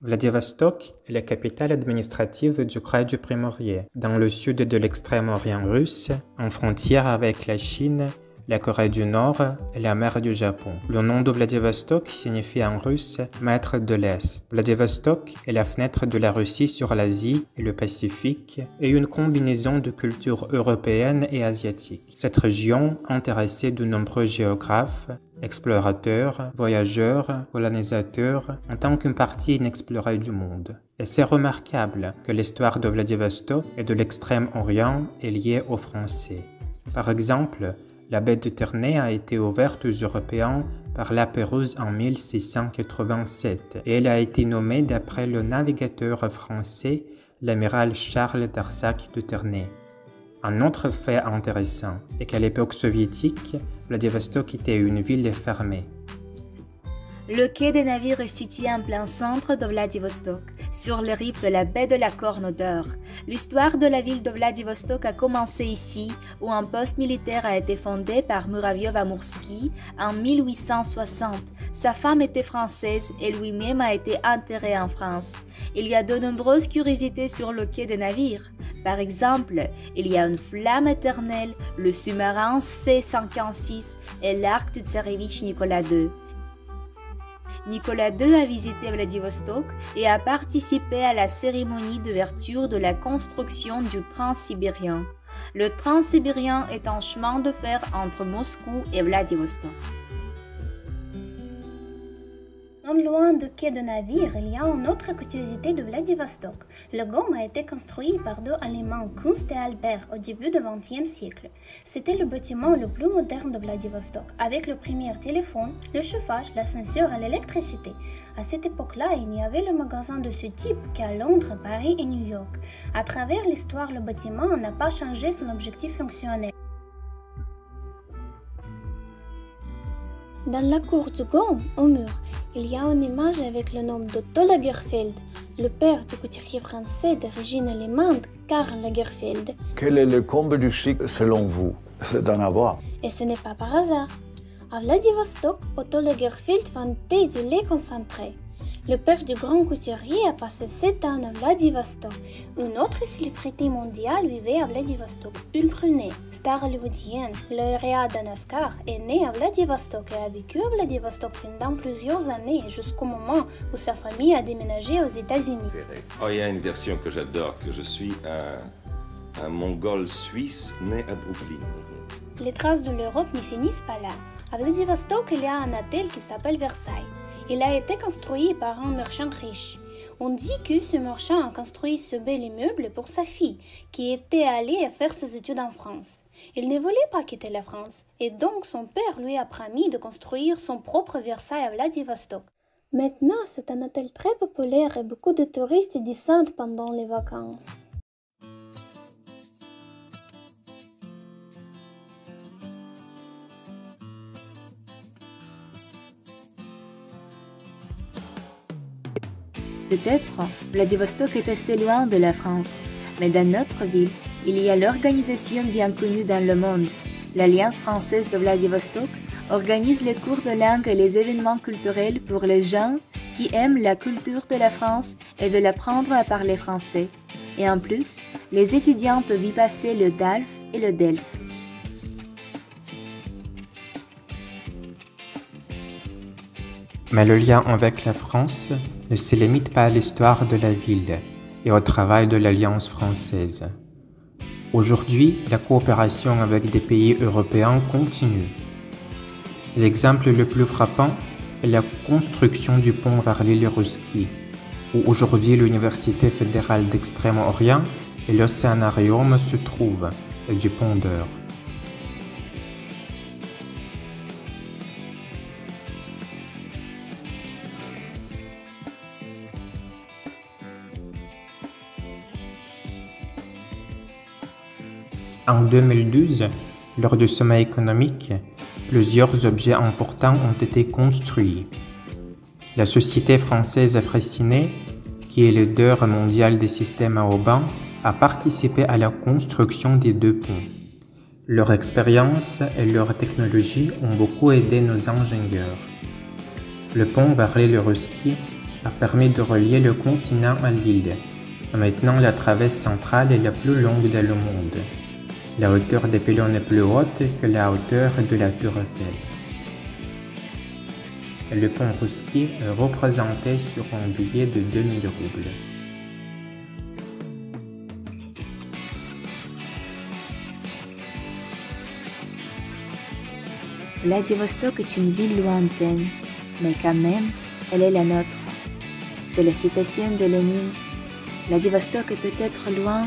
Vladivostok est la capitale administrative du Krai du Primorié, dans le sud de l'extrême-orient russe, en frontière avec la Chine, la Corée du Nord et la mer du Japon. Le nom de Vladivostok signifie en russe « maître de l'Est ». Vladivostok est la fenêtre de la Russie sur l'Asie et le Pacifique et une combinaison de cultures européennes et asiatiques. Cette région intéressait de nombreux géographes, explorateurs, voyageurs, colonisateurs, en tant qu'une partie inexplorée du monde. Et c'est remarquable que l'histoire de Vladivostok et de l'Extrême-Orient est liée aux Français. Par exemple, la baie de Ternay a été ouverte aux Européens par la Pérouse en 1687 et elle a été nommée d'après le navigateur français, l'amiral Charles d'Arsac de Ternay. Un autre fait intéressant est qu'à l'époque soviétique, Vladivostok était une ville fermée. Le quai des navires est situé en plein centre de Vladivostok, sur les rives de la baie de la Corne d'Or. L'histoire de la ville de Vladivostok a commencé ici, où un poste militaire a été fondé par Muraviov-Amursky en 1860. Sa femme était française et lui-même a été enterré en France. Il y a de nombreuses curiosités sur le quai des navires. Par exemple, il y a une flamme éternelle, le sous-marin C-156 et l'arc du tsarevitch Nicolas II. Nicolas II a visité Vladivostok et a participé à la cérémonie d'ouverture de la construction du Transsibérien. Le Transsibérien est un chemin de fer entre Moscou et Vladivostok. Non loin du quai de navire, il y a une autre curiosité de Vladivostok. Le GOM a été construit par deux Allemands, Kunst et Albert, au début du XXe siècle. C'était le bâtiment le plus moderne de Vladivostok, avec le premier téléphone, le chauffage, l'ascenseur et l'électricité. À cette époque-là, il n'y avait le magasin de ce type qu'à Londres, Paris et New York. À travers l'histoire, le bâtiment n'a pas changé son objectif fonctionnel. Dans la cour du GOM, au mur, il y a une image avec le nom d'Otto Lagerfeld, le père du couturier français d'origine allemande, Karl Lagerfeld. Quel est le comble du chic selon vous? D'en avoir. Et ce n'est pas par hasard. À Vladivostok, Otto Lagerfeld vendait du lait concentré. Le père du grand couturier a passé 7 ans à Vladivostok. Une autre célébrité mondiale vivait à Vladivostok. Une Brunet, star hollywoodienne, lauréate d'un Oscar, est née à Vladivostok et a vécu à Vladivostok pendant plusieurs années jusqu'au moment où sa famille a déménagé aux États-Unis. Oh, il y a une version que j'adore, que je suis un Mongol suisse né à Brooklyn. Les traces de l'Europe n'y finissent pas là. À Vladivostok, il y a un hôtel qui s'appelle Versailles. Il a été construit par un marchand riche. On dit que ce marchand a construit ce bel immeuble pour sa fille, qui était allée faire ses études en France. Il ne voulait pas quitter la France, et donc son père lui a promis de construire son propre Versailles à Vladivostok. Maintenant, c'est un hôtel très populaire et beaucoup de touristes y descendent pendant les vacances. Peut-être Vladivostok est assez loin de la France, mais dans notre ville, il y a l'organisation bien connue dans le monde. L'Alliance française de Vladivostok organise les cours de langue et les événements culturels pour les gens qui aiment la culture de la France et veulent apprendre à parler français. Et en plus, les étudiants peuvent y passer le DALF et le DELF. Mais le lien avec la France ne se limite pas à l'histoire de la ville et au travail de l'Alliance française. Aujourd'hui, la coopération avec des pays européens continue. L'exemple le plus frappant est la construction du pont vers l'île Ruski, où aujourd'hui l'Université fédérale d'Extrême-Orient et l'Océanarium se trouvent, et du pont d'Eur. En 2012, lors du sommet économique, plusieurs objets importants ont été construits. La société française Freycinet, qui est le leader mondial des systèmes à haubans, a participé à la construction des deux ponts. Leur expérience et leur technologie ont beaucoup aidé nos ingénieurs. Le pont vers l'île Ruski a permis de relier le continent à l'île. Maintenant, la traverse centrale est la plus longue dans le monde. La hauteur des pylônes est plus haute que la hauteur de la tour Eiffel. Le pont Rouski est représenté sur un billet de 2000 roubles. Vladivostok est une ville lointaine, mais quand même, elle est la nôtre. C'est la citation de Lénine. Vladivostok est peut-être loin,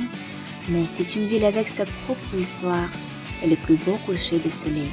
mais c'est une ville avec sa propre histoire et le plus beau coucher de soleil.